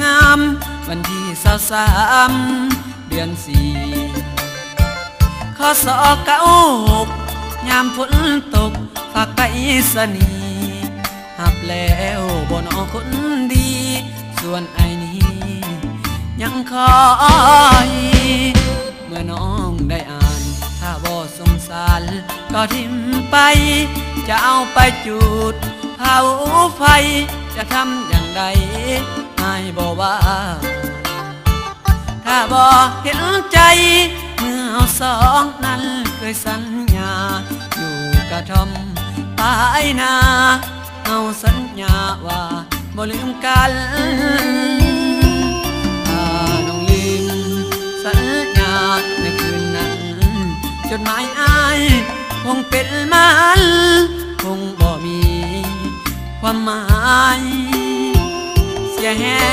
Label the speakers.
Speaker 1: งามวันที่23 เดือน4 ข้อศอกเก้าหกยามฝนตกฝากไปสนีหับแล้วบ่นอคนดี ส่วนไอ้นี้ยังคอยเมื่อน้องได้อ่านถ้าบ่สงสารก็ทิ้มไปจะเอาไปจุดเผาไฟจะทำอย่างใดให้บ่ว่าถ้าบ่เห็นใจเมื่อเอาสองนั้นเคยสัญญาอยู่กระท่อมปลายนาเอาสัญญาว่าบ่ลืมกันถ้าน้องลืมสัญญาในคืนนั้นจดหมายอ้ายคงเป็นมันคงบ่มีความหมายเสียแห้ง